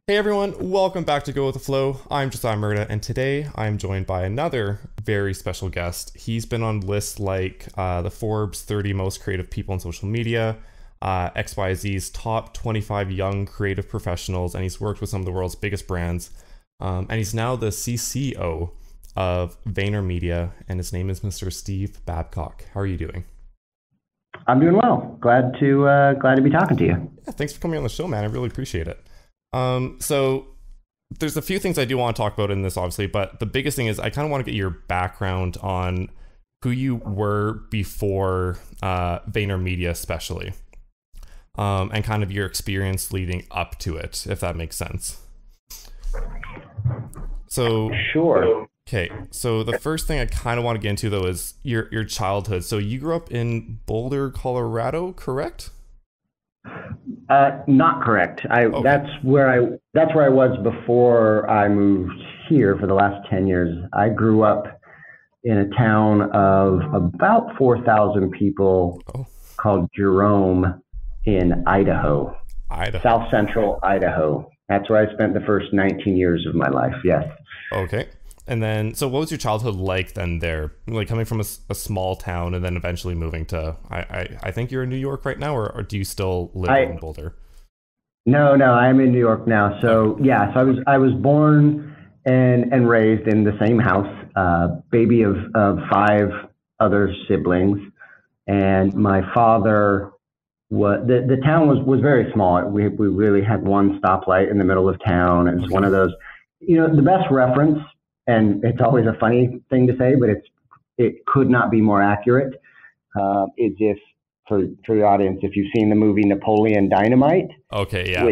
Hey everyone, welcome back to Go With The Flow. I'm Josiah, and today I'm joined by another very special guest. He's been on lists like the Forbes 30 Most Creative People on Social Media, XYZ's Top 25 Young Creative Professionals, and he's worked with some of the world's biggest brands. And he's now the CCO of Vaynermedia, and his name is Mr. Steve Babcock. How are you doing? I'm doing well. Glad to be talking to you. Yeah, thanks for coming on the show, man. I really appreciate it. So there's a few things I do want to talk about in this, obviously, but the biggest thing is I kind of want to get your background on who you were before Vaynermedia, especially, and kind of your experience leading up to it, if that makes sense. So sure. Okay, so the first thing I kind of want to get into though is your childhood. So you grew up in Boulder, Colorado, correct? Not correct. Okay. That's where I was before I moved here for the last 10 years. I grew up in a town of about 4,000 people called Jerome in Idaho. South central Idaho. That's where I spent the first 19 years of my life. Yes. Okay. And then, so what was your childhood like then there? Like coming from a small town and then eventually moving to, I think you're in New York right now, or do you still live in Boulder? No, I'm in New York now. So yeah, so I was born and raised in the same house, baby of 5 other siblings. And my father the town was very small. We really had one stoplight in the middle of town. It's one of those, the best reference, and it's always a funny thing to say, but it could not be more accurate. Is if for the audience, if you've seen the movie Napoleon Dynamite, okay, yeah,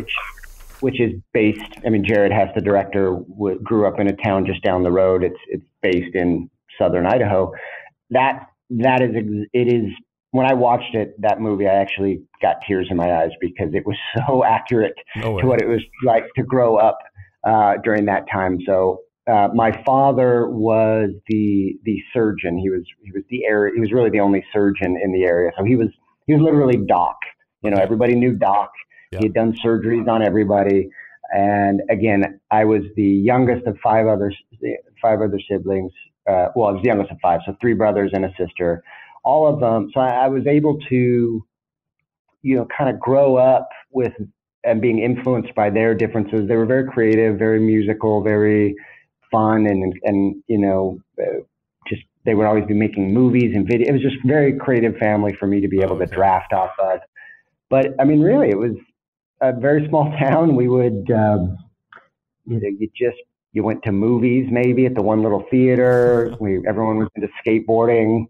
which is based. I mean, Jared Hess, the director, grew up in a town just down the road. It's based in southern Idaho. It is. When I watched that movie, I actually got tears in my eyes because it was so accurate to what it was like to grow up during that time. So. My father was the surgeon. He was really the only surgeon in the area. So he was literally Doc. Everybody knew Doc. Yeah. He had done surgeries on everybody. And again, I was the youngest of 5 other siblings. I was the youngest of 5, so 3 brothers and a sister. All of them. So I was able to, kind of grow up with and being influenced by their differences. They were very creative, very musical, very fun, and just they would always be making movies and video. It was just a very creative family for me to be able to draft off of. But I mean, really, it was a very small town. We would, you went to movies maybe at the one little theater. Everyone was into skateboarding,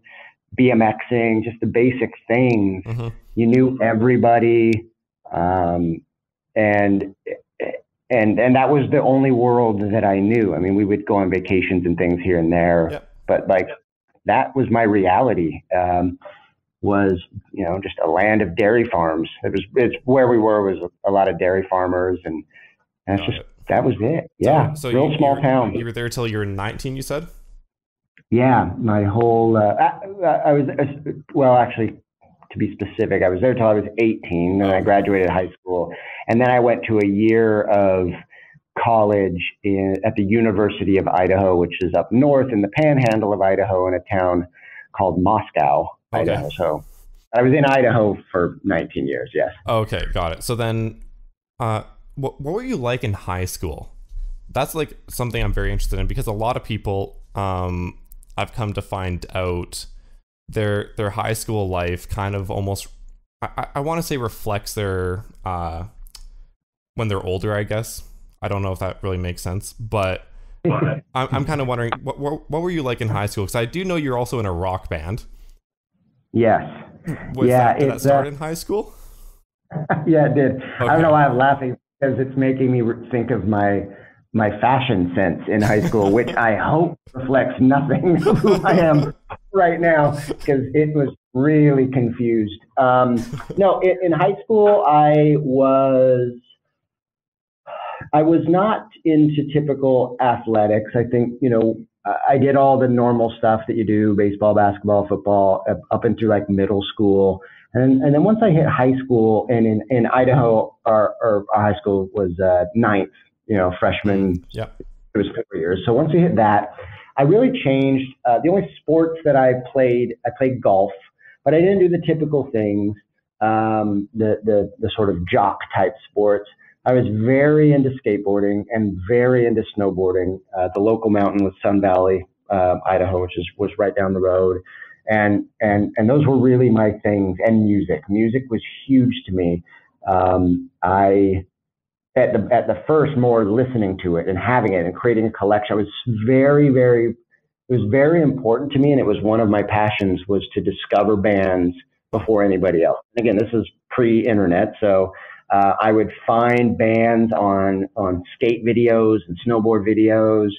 BMXing, just the basic things. Mm-hmm. You knew everybody, and that was the only world that I knew. I mean, we would go on vacations and things here and there, but like that was my reality. Was just a land of dairy farms. It's where we were was a lot of dairy farmers, and that was it. Yeah, so real small town. You were there till you were 19, you said? Yeah, my whole. I was actually. To be specific, I was there till I was 18, and I graduated high school, and then I went to a year of college at the University of Idaho, which is up north in the panhandle of Idaho in a town called Moscow, Idaho. So I was in Idaho for 19 years. Yes. Okay, got it. So then, what were you like in high school? That's like something I'm very interested in because a lot of people, I've come to find out. Their high school life kind of almost I want to say reflects their when they're older, I guess. I don't know if that really makes sense, but I'm kind of wondering what were you like in high school? Because I do know you're also in a rock band. Yes. Did that start in high school? Yeah, it did. Okay. I don't know why I'm laughing because it's making me think of my fashion sense in high school, which I hope reflects nothing of who I am right now, because it was really confused. No, in high school, I was not into typical athletics. I think, I did all the normal stuff that you do, baseball, basketball, football, up into like middle school. And then once I hit high school, and in Idaho, our high school was ninth freshman. Yeah. It was 4 years. So once we hit that, I really changed. The only sports that I played golf, but I didn't do the typical things, the sort of jock type sports. I was very into skateboarding and very into snowboarding. The local mountain was Sun Valley, Idaho, which was right down the road. And those were really my things. And music was huge to me. I at the first more listening to it and having it and creating a collection. I was it was very important to me, and it was one of my passions was to discover bands before anybody else. And again, this is pre-internet, so I would find bands on skate videos and snowboard videos,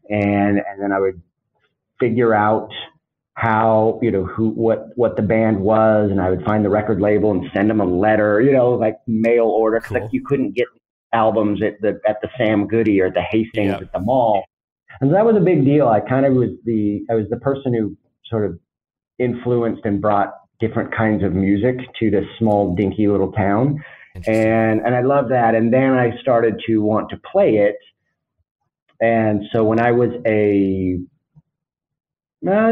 and then I would figure out how, what the band was, and I would find the record label and send them a letter, like mail order, because like you couldn't get albums at the Sam Goody or at the Hastings at the mall. And so that was a big deal. I kind of was the person who sort of influenced and brought different kinds of music to this small, dinky little town. And I love that. And then I started to want to play it. And so when I was I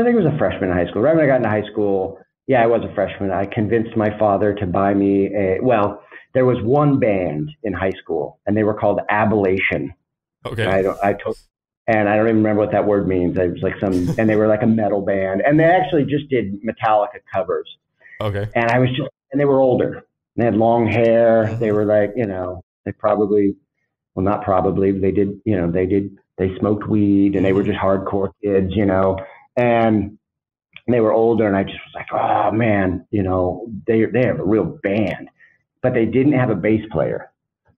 think it was a freshman in high school. Right when I got into high school, I was a freshman. I convinced my father to buy me there was one band in high school, and they were called Ablation. Okay. And I don't even remember what that word means. It was like and they were like a metal band, and they actually just did Metallica covers. Okay. And and they were older. They had long hair. Mm-hmm. They were like, they probably, well, not probably, they did, they smoked weed, and they were just hardcore kids, and they were older, and I just was like, oh man, they have a real band, but they didn't have a bass player.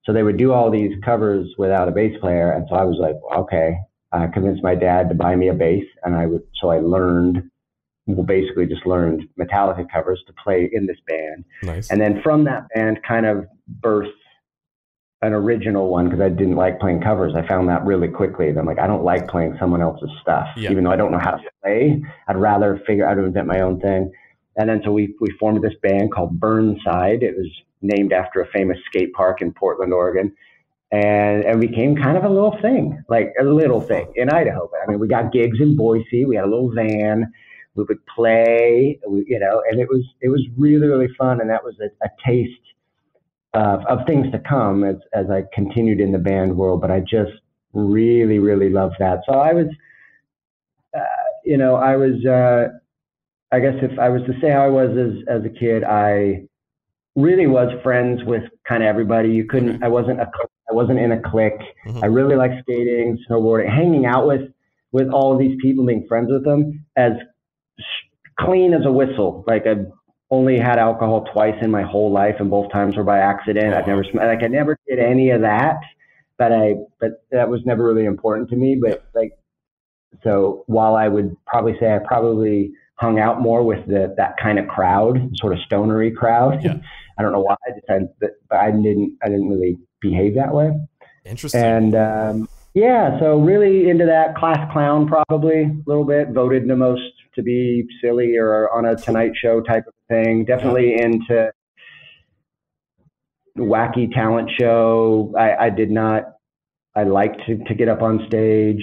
So they would do all these covers without a bass player. And so I was like, okay, I convinced my dad to buy me a bass, and I basically just learned Metallica covers to play in this band. Nice. And then from that band kind of birthed an original one, because I didn't like playing covers. I found that really quickly. I'm like, I don't like playing someone else's stuff, even though I don't know how to play. I'd rather figure out how to invent my own thing. And then so we formed this band called Burnside. It was named after a famous skate park in Portland, Oregon. And became kind of a little thing in Idaho. But I mean, we got gigs in Boise. We had a little van. We would play, and it was really, really fun. And that was a taste of things to come as I continued in the band world. But I just really, really loved that. So I was, I guess if I was to say how I was as a kid, I really was friends with kind of everybody. You couldn't. Okay. I wasn't in a clique. Mm-hmm. I really liked skating, snowboarding, hanging out with all of these people, being friends with them, as clean as a whistle. Like I only had alcohol twice in my whole life, and both times were by accident. I never did any of that, but that was never really important to me. But so while I would probably say I probably hung out more with that kind of crowd, sort of stonery crowd. Yeah. I don't know why. But I didn't really behave that way. Interesting. And so really into that. Class clown, probably a little bit. Voted the most to be silly or on a Tonight Show type of thing. Definitely into wacky talent show. I liked to get up on stage.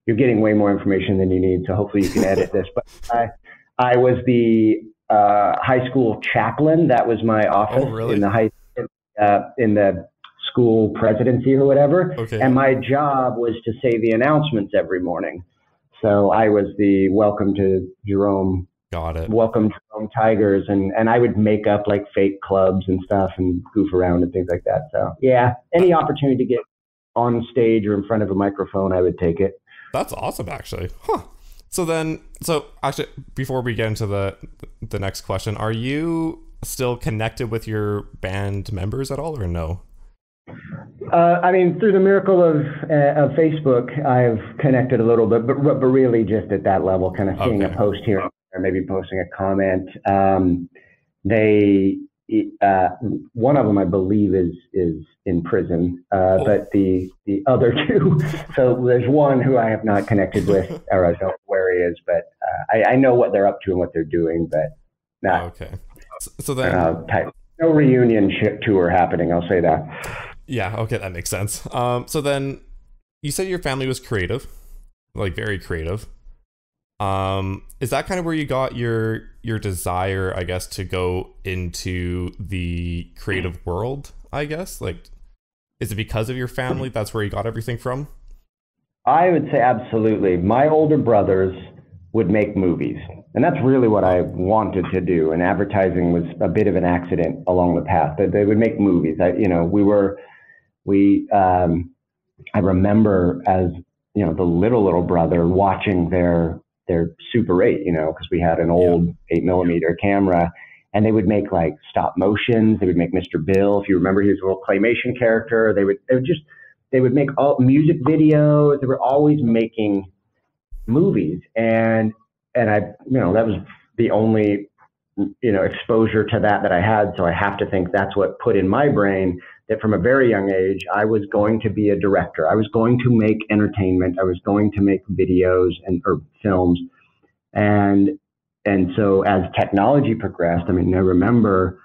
You're getting way more information than you need, so hopefully you can edit this. But I was the high school chaplain. That was my office. Oh, really? In the school presidency or whatever. Okay. And my job was to say the announcements every morning. So I was the welcome to Jerome. Got it. Welcome to Jerome Tigers, and I would make up like fake clubs and stuff and goof around and things like that. So any opportunity to get on stage or in front of a microphone, I would take it. That's awesome, actually. Huh. So actually, before we get into the next question, are you still connected with your band members at all, or no? I mean, through the miracle of Facebook, I've connected a little bit, but really just at that level, kind of seeing a post here or maybe posting a comment. One of them, I believe, is in prison, but the other two. So there's one who I have not connected with, or I don't know where he is, but I know what they're up to and what they're doing, but not. Okay. So then, no reunion tour happening. I'll say that. Yeah, okay, that makes sense. So then you said your family was creative, like very creative. Is that kind of where you got your desire, I guess, to go into the creative world, I guess? Like, is it because of your family? That's where you got everything from? I would say absolutely. My older brothers would make movies, and that's really what I wanted to do. And advertising was a bit of an accident along the path. But they would make movies. I remember as the little brother watching their Super 8, because we had an old 8mm camera, and they would make like stop motions. They would make Mr. Bill, if you remember, he was a little claymation character. They would make all music videos. They were always making movies, and I that was the only exposure to that I had. So I have to think that's what put in my brain that from a very young age I was going to be a director. I was going to make entertainment. I was going to make videos or films, and so as technology progressed, I remember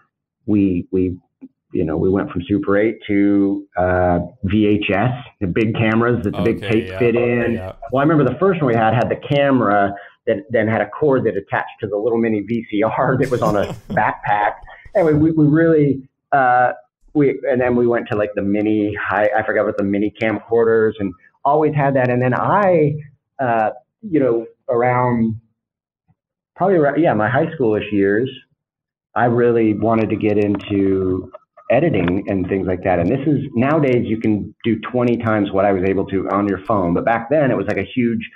we went from Super 8 to VHS, the big cameras that the big tape fit in. Yeah. Well, I remember the first one we had the camera that then had a cord that attached to the little mini VCR that was on a backpack. Anyway, we really, and then we went to like the mini I forgot what the mini camcorders, and always had that. And then around my high schoolish years, I really wanted to get into editing and things like that. And this is, nowadays you can do 20 times what I was able to on your phone. But back then it was like a huge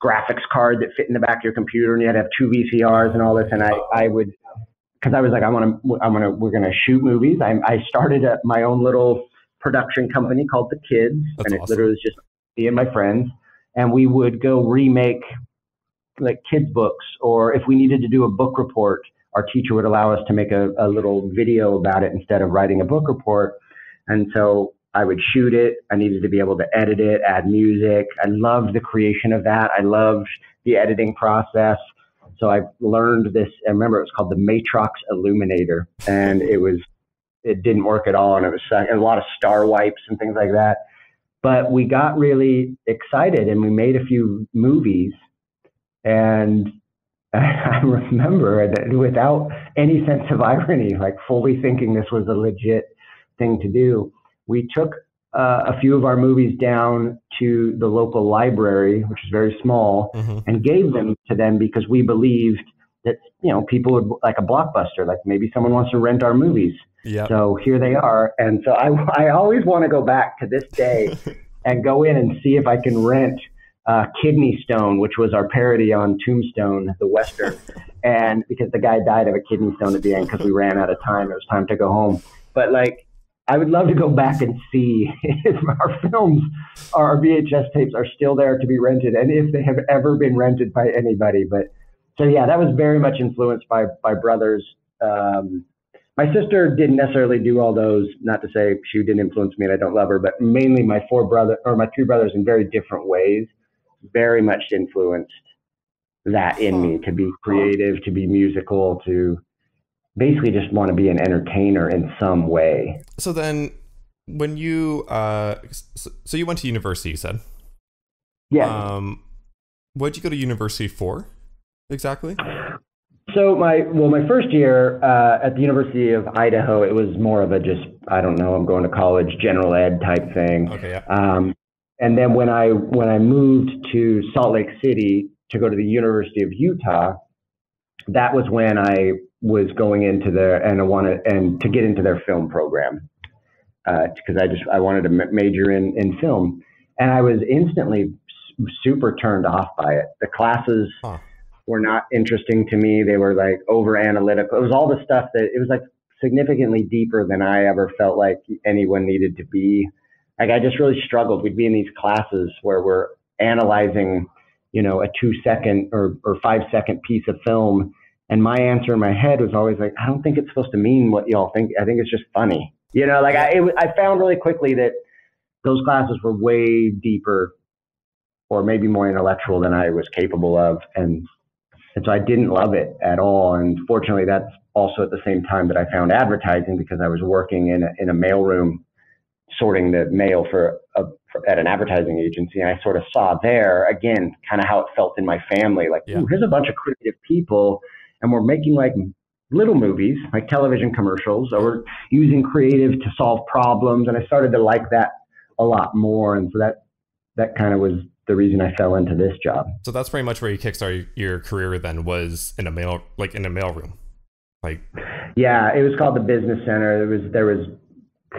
graphics card that fit in the back of your computer, and you had to have 2 VCRs and all this. And I would, because I was like, we're going to shoot movies. I started my own little production company called The Kids. That's and awesome. It literally was just me and my friends. And we would go remake like kids books, or if we needed to do a book report, our teacher would allow us to make a little video about it instead of writing a book report. And so I would shoot it. I needed to be able to edit it, add music. I loved the creation of that. I loved the editing process. So I learned this. I remember it was called the Matrox Illuminator, and it didn't work at all. And it was a lot of star wipes and things like that. But we got really excited and we made a few movies. And I remember that without any sense of irony, like fully thinking this was a legit thing to do, we took a few of our movies down to the local library, which is very small, and gave them to them because we believed that, people would like a Blockbuster, like maybe someone wants to rent our movies. Yep. So here they are. And so I always want to go back to this day and go in and see if I can rent Kidney Stone, which was our parody on Tombstone, the Western. And because the guy died of a kidney stone at the end because we ran out of time. It was time to go home. But like, I would love to go back and see if our films, our VHS tapes are still there to be rented, and if they have ever been rented by anybody. But so, yeah, that was very much influenced by brothers. My sister didn't necessarily do all those, not to say she didn't influence me and I don't love her, but mainly my 3 brothers in very different ways very much influenced that in me, to be creative, to be musical, to basically just want to be an entertainer in some way. So then when you so you went to university, you said? Yeah. What did you go to university for exactly? So my first year at the University of Idaho, it was more of a just, I don't know, I'm going to college, general ed type thing. Okay, yeah. And then when I moved to Salt Lake City to go to the University of Utah, that was when I was going into to get into their film program, because I wanted to major in film, and I was instantly super turned off by it. The classes were not interesting to me. They were like over analytical. It was all the stuff that it was like significantly deeper than I ever felt like anyone needed to be. Like I just really struggled. We'd be in these classes where we're analyzing, a 2-second or 5-second piece of film. And my answer in my head was always like, I don't think it's supposed to mean what y'all think. I think it's just funny. I found really quickly that those classes were way deeper or maybe more intellectual than I was capable of. And so I didn't love it at all. And fortunately, that's also at the same time that I found advertising, because I was working in a mailroom sorting the mail at an advertising agency. And I sort of saw there, again, kind of how it felt in my family. Like, ooh, here's a bunch of creative people, and we're making like little movies, like television commercials, or we're using creative to solve problems. And I started to like that a lot more. And so that kind of was the reason I fell into this job. So that's pretty much where you kickstarted your career then, was in a mailroom. Like, yeah, it was called the Business Center. There was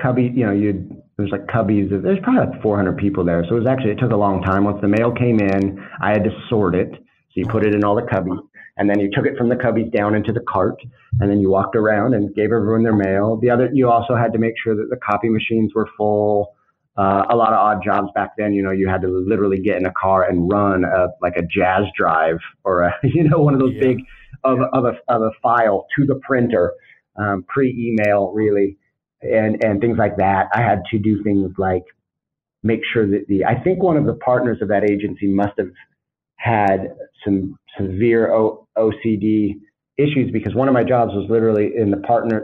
cubby, there's like cubbies. There's probably like 400 people there. So it took a long time. Once the mail came in, I had to sort it. So you put it in all the cubbies, and then you took it from the cubbies down into the cart, and then you walked around and gave everyone their mail. You also had to make sure that the copy machines were full. A lot of odd jobs back then, you had to literally get in a car and run like a jazz drive or one of those big of a file to the printer, pre-email really, and things like that. I had to do things like make sure that I think one of the partners of that agency must have had some severe OCD issues, because one of my jobs was literally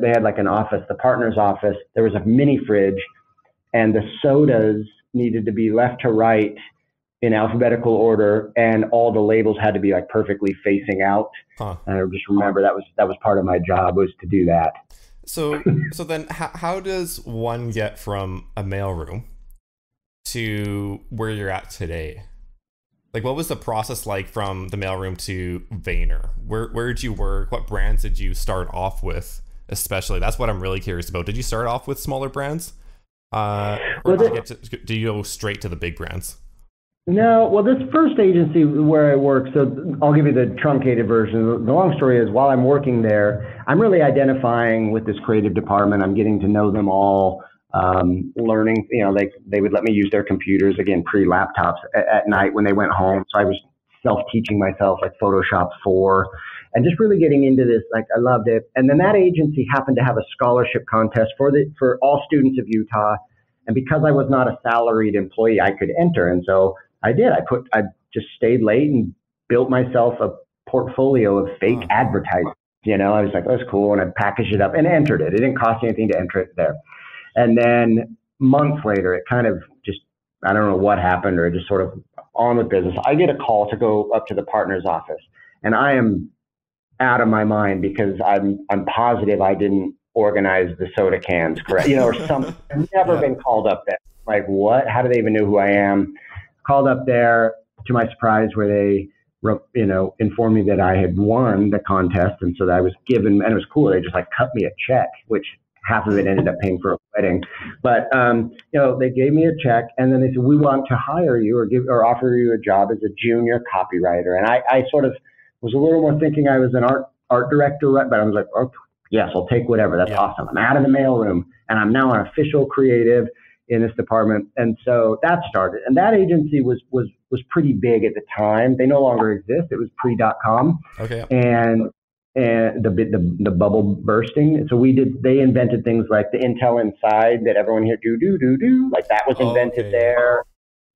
they had like an office, the partner's office. There was a mini fridge, and the sodas needed to be left to right in alphabetical order, and all the labels had to be like perfectly facing out. And I just remember that was part of my job, was to do that. So then how does one get from a mailroom to where you're at today? Like, what was the process like from the mailroom to Vayner? Where did you work? What brands did you start off with? Especially, that's what I'm really curious about. Did you start off with smaller brands? Or do you go straight to the big brands? No, well, this first agency where I work, so I'll give you the truncated version. The long story is, while I'm working there, I'm really identifying with this creative department. I'm getting to know them all, learning, they would let me use their computers, again, pre-laptops at night when they went home. So I was self-teaching myself, like Photoshop 4, and just really getting into this. Like, I loved it. And then that agency happened to have a scholarship contest for all students of Utah. And because I was not a salaried employee, I could enter. And so I did. I just stayed late and built myself a portfolio of fake advertising. I was like, that's cool. And I packaged it up and entered it. It didn't cost anything to enter it there. And then months later, it kind of just, I don't know what happened, or just sort of on with business. I get a call to go up to the partner's office, and I am out of my mind, because I'm positive I didn't organize the soda cans correct, or something. I've never been called up there. Like, what? How do they even know who I am? Called up there, to my surprise, where they, informed me that I had won the contest, and so that I was given, and it was cool. They just like cut me a check, which half of it ended up paying for a wedding. But they gave me a check, and then they said, we want to hire you or offer you a job as a junior copywriter. And I sort of was a little more thinking I was an art director, but I was like, oh, yes, I'll take whatever. That's awesome. I'm out of the mailroom, and I'm now an official creative in this department. And so that started. And that agency was pretty big at the time. They no longer exist. It was pre.com. Okay. And the bubble bursting. So they invented things like the Intel Inside that everyone here do, like that was invented there.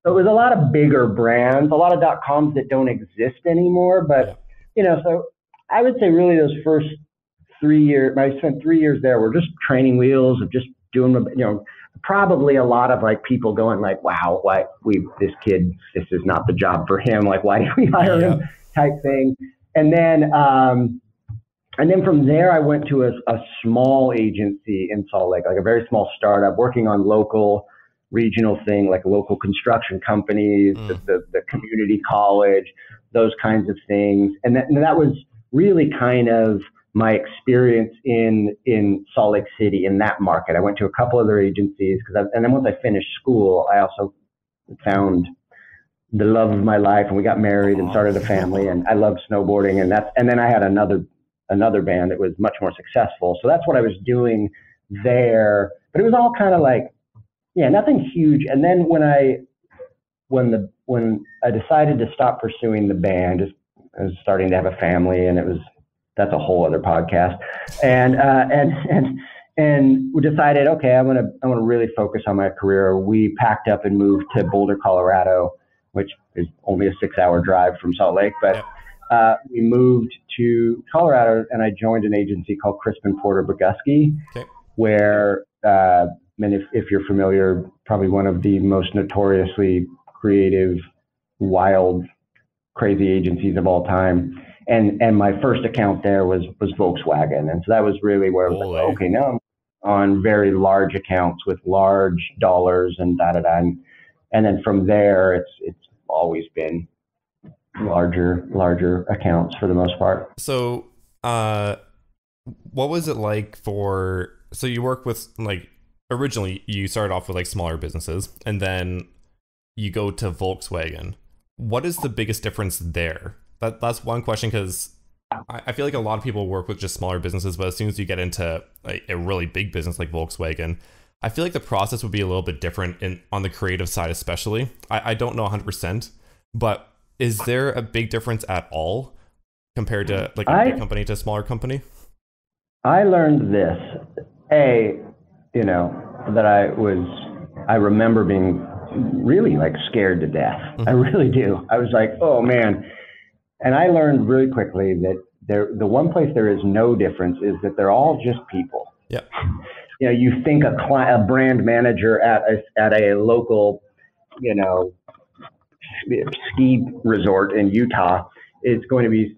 So it was a lot of bigger brands, a lot of .coms that don't exist anymore. But, so I would say really those first 3 years, I spent 3 years there, were just training wheels of just doing, probably a lot of like people going like, wow, this kid, this is not the job for him. Like, why did we hire him type thing. And then from there, I went to a small agency in Salt Lake, like a very small startup, working on local, regional thing, like local construction companies, the community college, those kinds of things. And that was really kind of my experience in Salt Lake City, in that market. I went to a couple other agencies, and then once I finished school, I also found the love of my life, and we got married and started a family, and I loved snowboarding, and then I had another band that was much more successful. So that's what I was doing there. But it was all kind of like, nothing huge. And then when I decided to stop pursuing the band, I was starting to have a family, and that's a whole other podcast. And we decided, okay, I want to really focus on my career. We packed up and moved to Boulder, Colorado, which is only a 6-hour drive from Salt Lake, but we moved to Colorado, and I joined an agency called Crispin Porter Bogusky, where and if you're familiar, probably one of the most notoriously creative, wild, crazy agencies of all time. And my first account there was Volkswagen. And so that was really where I was like, okay, now I'm on very large accounts with large dollars and da-da-da. And then from there, it's always been larger accounts for the most part. So what was it like so you work with, like, originally you started off with like smaller businesses and then you go to Volkswagen. What is the biggest difference there? That's one question, because I feel like a lot of people work with just smaller businesses, but as soon as you get into like a really big business like Volkswagen, I feel like the process would be a little bit different on the creative side, especially. I don't know 100%, but is there a big difference at all compared to like a big company to a smaller company? I learned this, that I remember being really like scared to death. Mm-hmm. I really do. I was like, oh man. And I learned really quickly that the one place there is no difference is that they're all just people. Yeah. You think a brand manager at a local, ski resort in Utah is going to be,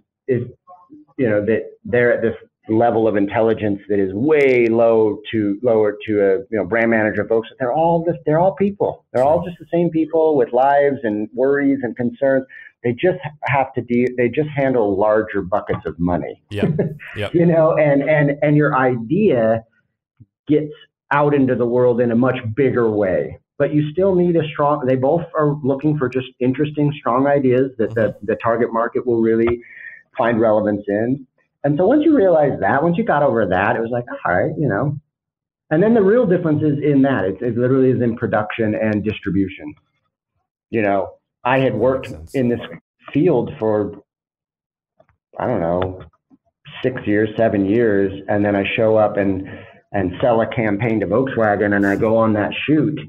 that they're at this level of intelligence that is way lower to a brand manager folks. They're all people. They're all just the same people with lives and worries and concerns. They just handle larger buckets of money. Yeah. Yep. And your idea gets out into the world in a much bigger way. But you still need they both are looking for just interesting, strong ideas that the target market will really find relevance in. And so once you realize that, once you got over that, it was like, all right, And then the real difference is in that. It literally is in production and distribution. I had worked in this field for, I don't know, 6 years, 7 years, and then I show up and sell a campaign to Volkswagen, and I go on that shoot,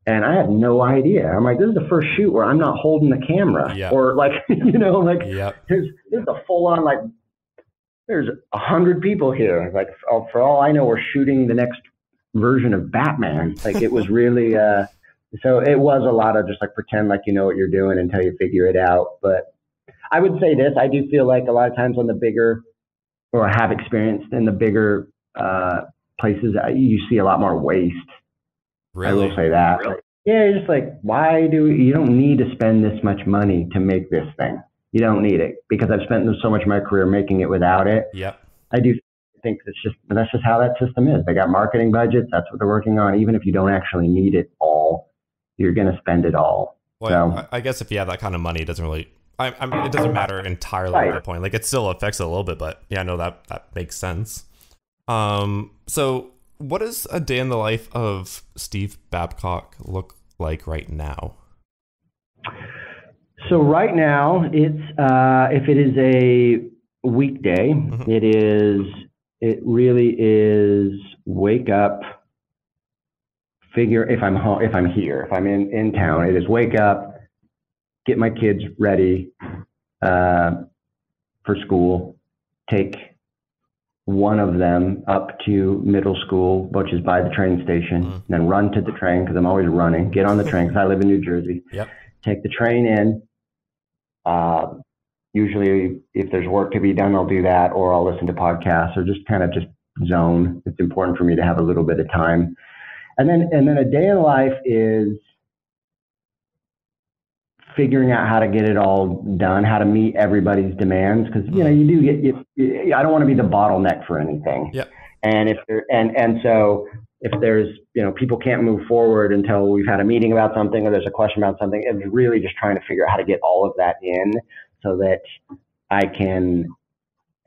and I had no idea. I'm like, this is the first shoot where I'm not holding the camera, or like, there's a full on, like, there's 100 people here. Like, for all I know, we're shooting the next version of Batman. Like, it was really, so it was a lot of just like pretend like you know what you're doing until you figure it out. But I would say this, I do feel like a lot of times on the bigger, or have experienced in the bigger places, you see a lot more waste. Really? I will say that. Really? Yeah, just like, you don't need to spend this much money to make this thing. You don't need it, because I've spent so much of my career making it without it. Yep. I do think that's just how that system is. They got marketing budgets. That's what they're working on. Even if you don't actually need it all, you're going to spend it all. Well, so, I guess if you have that kind of money, it doesn't really, it doesn't matter entirely at that point. Like, it still affects it a little bit, but yeah, no, that makes sense. So what does a day in the life of Steve Babcock look like right now? So right now, it's if it is a weekday, mm-hmm. It really is wake up, figure if I'm home, if I'm here, if I'm in town, it is wake up, get my kids ready for school, take one of them up to middle school, which is by the train station, then run to the train, because I'm always running, get on the train, because I live in New Jersey. Yep. Take the train in. Usually if there's work to be done, I'll do that, or I'll listen to podcasts, or just kind of just zone. It's important for me to have a little bit of time. And then a day in life is figuring out how to get it all done, how to meet everybody's demands. Cause I don't want to be the bottleneck for anything. Yep. And so if there's, people can't move forward until we've had a meeting about something, or there's a question about something, it's really just trying to figure out how to get all of that in so that I can,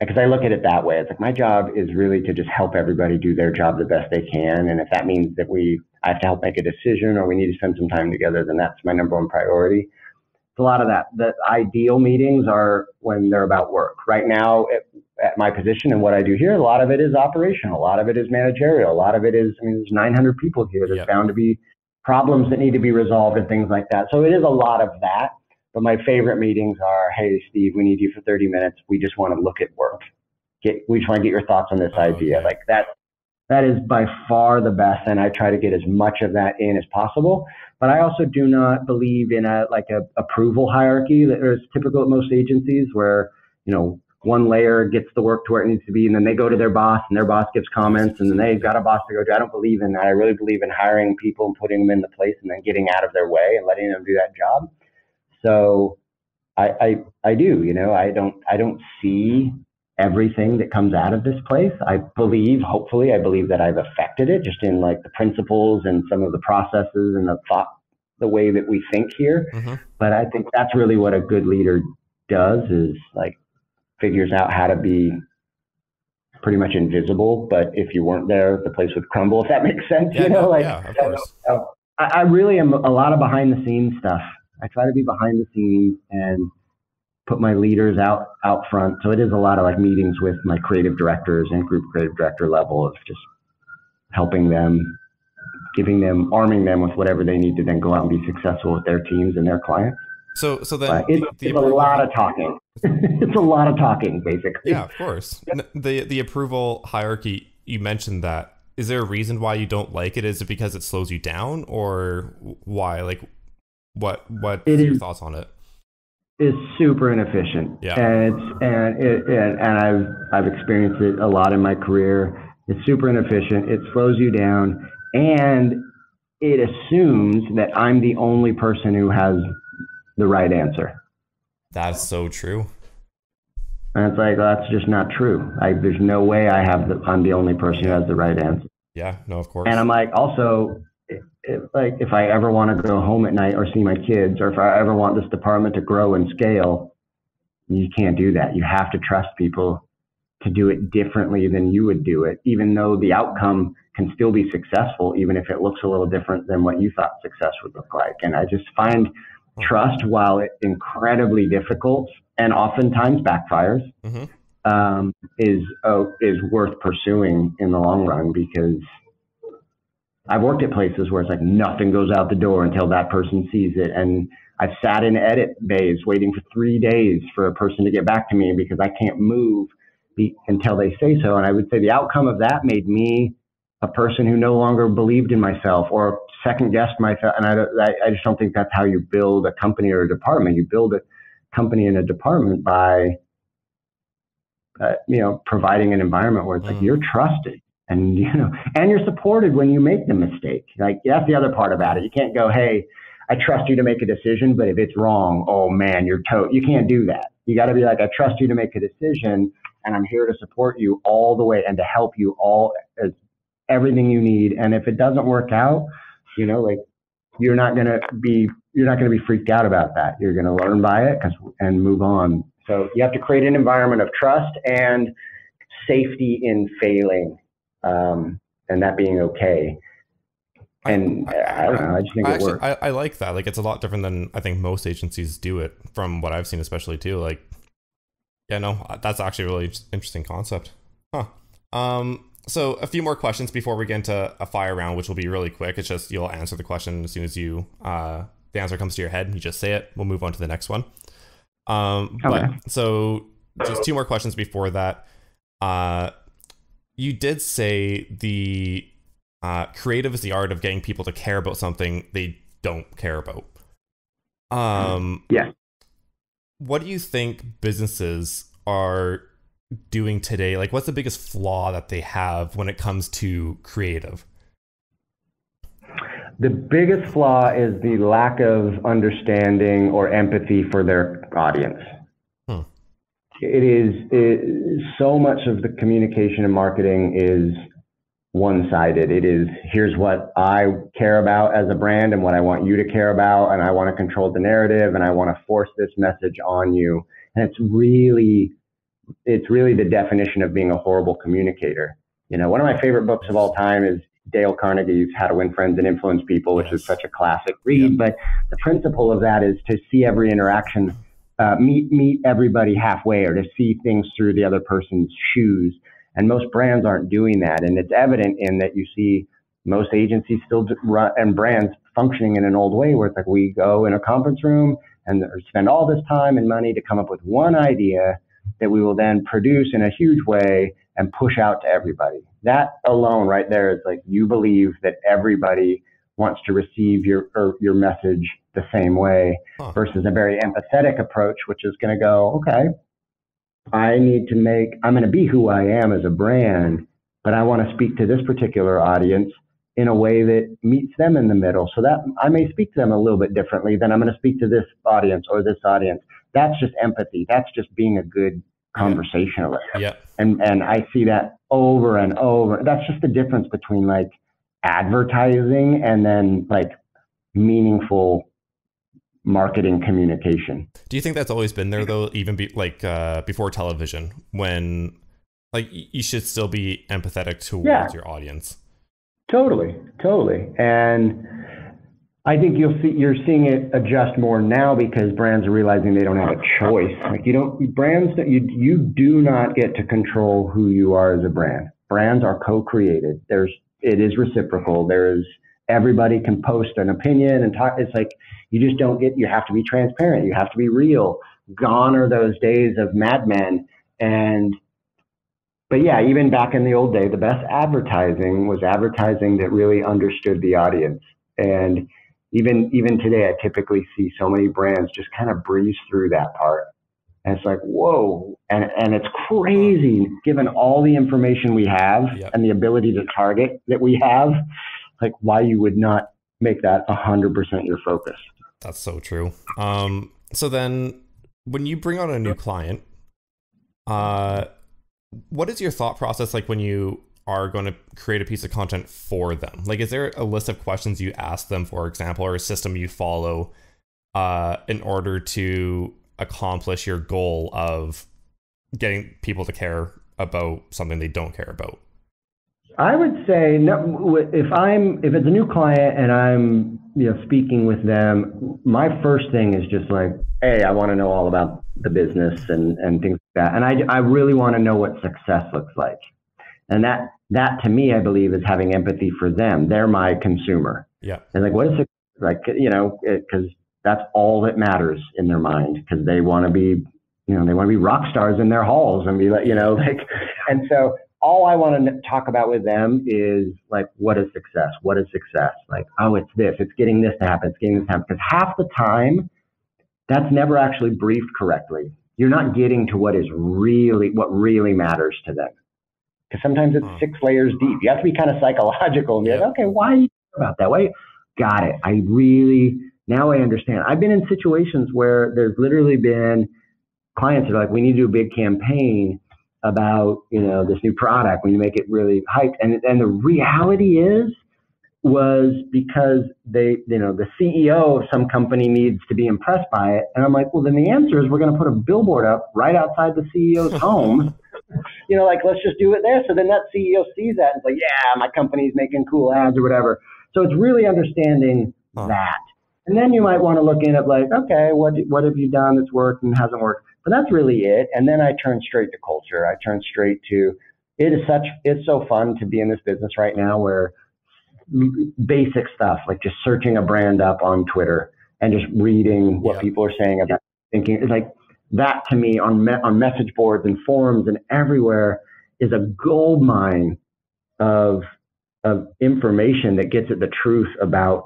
because I look at it that way. It's like, my job is really to just help everybody do their job the best they can. And if that means that I have to help make a decision, or we need to spend some time together, then that's my number one priority. A lot of that. The ideal meetings are when they're about work. Right now, at my position and what I do here, a lot of it is operational. A lot of it is managerial. A lot of it is, there's 900 people here. There's bound to be problems that need to be resolved and things like that. So it is a lot of that. But my favorite meetings are, hey, Steve, we need you for 30 minutes. We just want to look at work. We just want to get your thoughts on this idea. Okay. Like that. That is by far the best, and I try to get as much of that in as possible. But I also do not believe in a approval hierarchy that is typical at most agencies, where one layer gets the work to where it needs to be, and then they go to their boss, and their boss gives comments, and then they've got a boss to go to. I don't believe in that. I really believe in hiring people and putting them into place, and then getting out of their way and letting them do that job. So I do. I don't see everything that comes out of this place. Hopefully I believe that I've affected it just in like the principles and some of the processes and the way that we think here. Mm-hmm. But I think that's really what a good leader does, is like figures out how to be pretty much invisible. But if you weren't there, the place would crumble, if that makes sense. Yeah, of course. I really am a lot of behind the scenes stuff. I try to be behind the scenes and put my leaders out front. So it is a lot of like meetings with my creative directors and group creative director level of just helping them, arming them with whatever they need to then go out and be successful with their teams and their clients. So then it's a lot of talking. It's a lot of talking, basically. Yeah, of course. The approval hierarchy, you mentioned that. Is there a reason why you don't like it? Is it because it slows you down, or why? Like, what's your thoughts on it? Is super inefficient. Yeah. And I've experienced it a lot in my career. It's super inefficient. It slows you down, and it assumes that I'm the only person who has the right answer. That's so true. And it's like, well, that's just not true. There's no way I'm the only person who has the right answer. Yeah, no, of course. And I'm like, also, if I ever want to go home at night or see my kids, or if I ever want this department to grow and scale, you can't do that. You have to trust people to do it differently than you would do it, even though the outcome can still be successful, even if it looks a little different than what you thought success would look like. And I just find trust, while it's incredibly difficult and oftentimes backfires, mm-hmm. Is worth pursuing in the long run, because I've worked at places where it's like nothing goes out the door until that person sees it. And I've sat in edit bays waiting for 3 days for a person to get back to me because I can't move until they say so. And I would say the outcome of that made me a person who no longer believed in myself or second guessed myself. And I just don't think that's how you build a company or a department. You build a company and a department by, providing an environment where it's like you're trusted. And, and you're supported when you make the mistake. Like, that's the other part about it. You can't go, hey, I trust you to make a decision, but if it's wrong, oh man, you can't do that. You got to be like, I trust you to make a decision, and I'm here to support you all the way and to help you all as everything you need. And if it doesn't work out, you're not going to be freaked out about that. You're going to learn by it and move on. So you have to create an environment of trust and safety in failing. And that being okay. And I don't know, I just think it works. I like that. Like, it's a lot different than I think most agencies do it, from what I've seen, especially too. Like, yeah, no, that's actually a really interesting concept. So a few more questions before we get into a fire round, which will be really quick. It's just, you'll answer the question as soon as the answer comes to your head, and you just say it. We'll move on to the next one. But so just 2 more questions before that. You did say the creative is the art of getting people to care about something they don't care about. Yeah. What do you think businesses are doing today? Like, what's the biggest flaw that they have when it comes to creative? The biggest flaw is the lack of understanding or empathy for their audience. It is so much of the communication and marketing is one-sided. It is, here's what I care about as a brand and what I want you to care about, and I want to control the narrative, and I want to force this message on you. And it's really the definition of being a horrible communicator. One of my favorite books of all time is Dale Carnegie's How to Win Friends and Influence People, which is such a classic read. But the principle of that is to see every interaction, meet everybody halfway, or to see things through the other person's shoes. And most brands aren't doing that. And it's evident in that you see most agencies still run, and brands functioning in an old way where it's like, we go in a conference room and spend all this time and money to come up with one idea that we will then produce in a huge way and push out to everybody. that alone right there is like, you believe that everybody wants to receive your message the same way, versus a very empathetic approach, which is going to go, okay, I'm going to be who I am as a brand, but I want to speak to this particular audience in a way that meets them in the middle. So that I may speak to them a little bit differently than I'm going to speak to this audience or this audience. That's just empathy. That's just being a good conversationalist. Yeah. And I see that over and over. That's just the difference between like advertising and then like meaningful marketing communication. Do you think that's always been there though, even before television, when like you should still be empathetic towards your audience? Totally. And I think you're seeing it adjust more now because brands are realizing they don't have a choice. Like you do not get to control who you are as a brand. Brands are co-created. It is reciprocal. Everybody can post an opinion and talk. It's like, you have to be transparent. You have to be real. Gone are those days of Mad Men. But yeah, even back in the old day, the best advertising was advertising that really understood the audience. And even today, I typically see so many brands just kind of breeze through that part. And it's like, whoa. And it's crazy, given all the information we have and the ability to target that we have, like why you would not make that 100% your focus. That's so true. So then when you bring on a new client, what is your thought process like when you are going to create a piece of content for them? Like, is there a list of questions you ask them, for example, or a system you follow in order to accomplish your goal of getting people to care about something they don't care about? I would say no. If it's a new client and I'm speaking with them, my first thing is just like, hey, I want to know all about the business and things like that. And I really want to know what success looks like. And that to me, I believe, is having empathy for them. They're my consumer. Yeah. And like, what is it like? Because that's all that matters in their mind, because they want to be, they want to be rock stars in their halls and be like, and so all I want to talk about with them is like, what is success? What is success? Like, oh, it's this, it's getting this to happen. It's getting this to happen. Because half the time that's never actually briefed correctly. You're not getting to what really matters to them. Because sometimes it's 6 layers deep. You have to be kind of psychological and be like, okay, why are you about that? Why? Got it. Now I understand. I've been in situations where there's literally been clients that are like, we need to do a big campaign about, this new product. We make it really hyped. And the reality was because the CEO of some company needs to be impressed by it. And I'm like, well, then the answer is we're going to put a billboard up right outside the CEO's home. Let's just do it there. So then that CEO sees that and it's like, yeah, my company's making cool ads or whatever. So it's really understanding that. And then you might want to look in at like, okay, what have you done that's worked and hasn't worked? But that's really it. And then I turn straight to culture. I turn straight to, it's so fun to be in this business right now where basic stuff, like just searching a brand up on Twitter and just reading what people are saying about thinking, it's like that to me on message boards and forums and everywhere is a gold mine of information that gets at the truth about,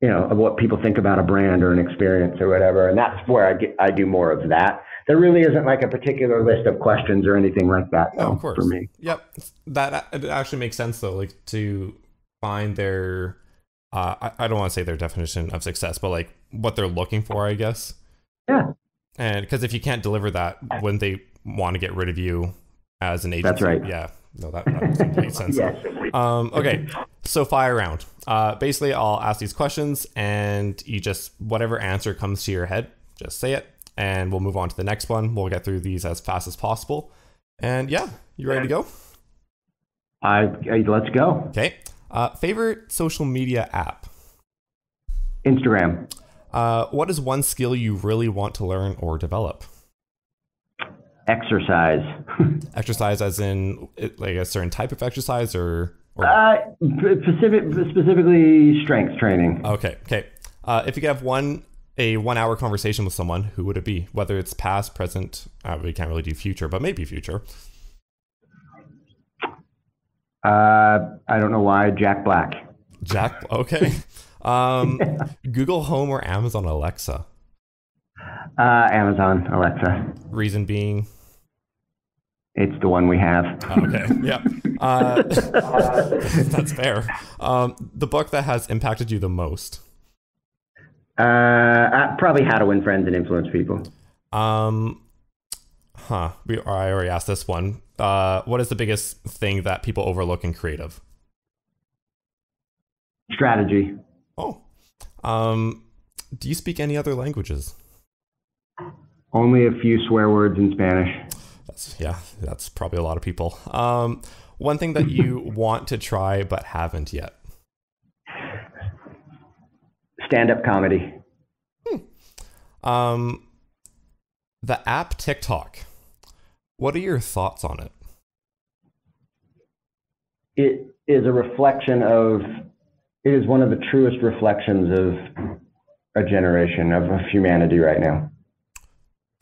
of what people think about a brand or an experience or whatever. And that's where I do more of that. There really isn't like a particular list of questions or anything like that. No, of course. For me. Yep. That it actually makes sense though, like to find their, I don't want to say their definition of success, but like what they're looking for, I guess. Yeah. And because if you can't deliver that, wouldn't they want to get rid of you as an agency? That's right. Yeah. No, that makes complete sense. Yes. Okay. So fire round. Basically, I'll ask these questions and you just, whatever answer comes to your head, just say it. And we'll move on to the next one. We'll get through these as fast as possible. And yeah, you ready to go? Let's go. Okay. Favorite social media app? Instagram. What is one skill you really want to learn or develop? Exercise. Exercise as in like a certain type of exercise or specifically strength training. Okay. If you could have a 1 hour conversation with someone, who would it be? Whether it's past, present, we can't really do future, but maybe future. I don't know why. Jack Black. Jack. Okay. Google Home or Amazon Alexa? Amazon Alexa. Reason being? It's the one we have. Okay. Yeah. That's fair. The book that has impacted you the most? Probably How to Win Friends and Influence People. I already asked this one. What is the biggest thing that people overlook in creative? Strategy. Oh. Do you speak any other languages? Only a few swear words in Spanish. That's probably a lot of people. One thing that you want to try but haven't yet? Stand-up comedy. The app TikTok. What are your thoughts on it? It is one of the truest reflections of a generation of humanity right now.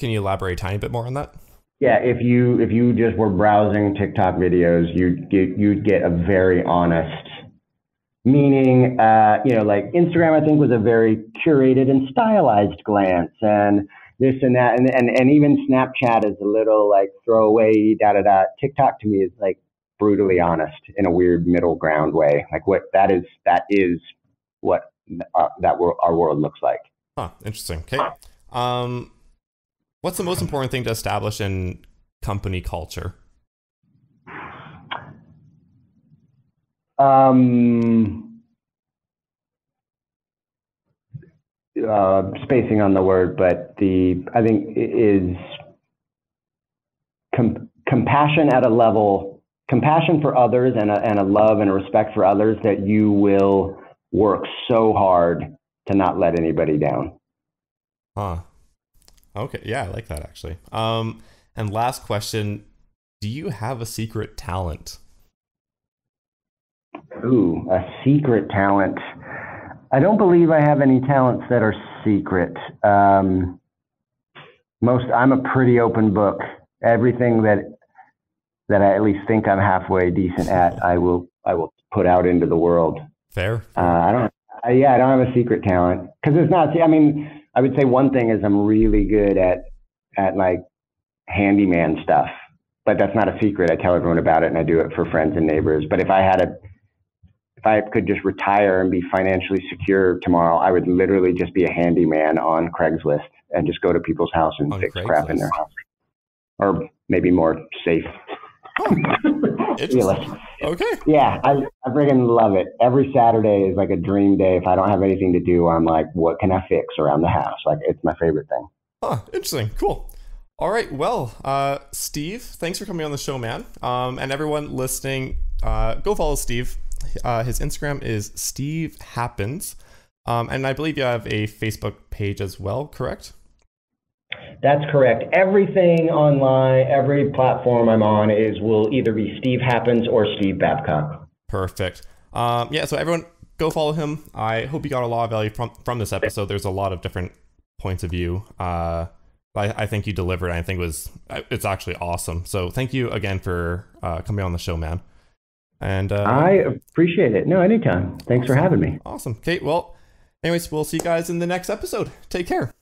Can you elaborate a tiny bit more on that? Yeah, if you just were browsing TikTok videos, you'd get a very honest, meaning, like Instagram, I think, was a very curated and stylized glance, and this and that, and even Snapchat is a little like throwaway, da-da-da. TikTok to me is like brutally honest in a weird middle ground way. Like that is what our world looks like. Huh, interesting. Okay. What's the most important thing to establish in company culture? Spacing on the word, but I think is compassion at a level, compassion for others and a love and a respect for others that you will work so hard to not let anybody down. Huh. Okay. Yeah, I like that actually. And last question, do you have a secret talent? Ooh, a secret talent. I don't believe I have any talents that are secret. I'm a pretty open book. Everything that I at least think I'm halfway decent at, I will put out into the world. Fair. I don't have a secret talent because it's not. I mean, I would say one thing is I'm really good at like handyman stuff, but that's not a secret. I tell everyone about it and I do it for friends and neighbors. But if I could just retire and be financially secure tomorrow, I would literally just be a handyman on Craigslist and just go to people's house and fix crap in their house. Or maybe more safe. Okay. Yeah, I freaking love it. Every Saturday is like a dream day. If I don't have anything to do, I'm like, what can I fix around the house? Like, it's my favorite thing. Huh, interesting. Cool. All right. Well, Steve, thanks for coming on the show, man. And everyone listening, go follow Steve. His Instagram is Steve Happens. And I believe you have a Facebook page as well, correct? That's correct. Everything online, every platform I'm on will either be Steve Happens or Steve Babcock. Perfect. So everyone go follow him. I hope you got a lot of value from this episode. There's a lot of different points of view. I think you delivered. I think it's actually awesome. So thank you again for coming on the show, man. And I appreciate it. No, anytime. Thanks for having me. Awesome. Okay, well, anyways, we'll see you guys in the next episode. Take care.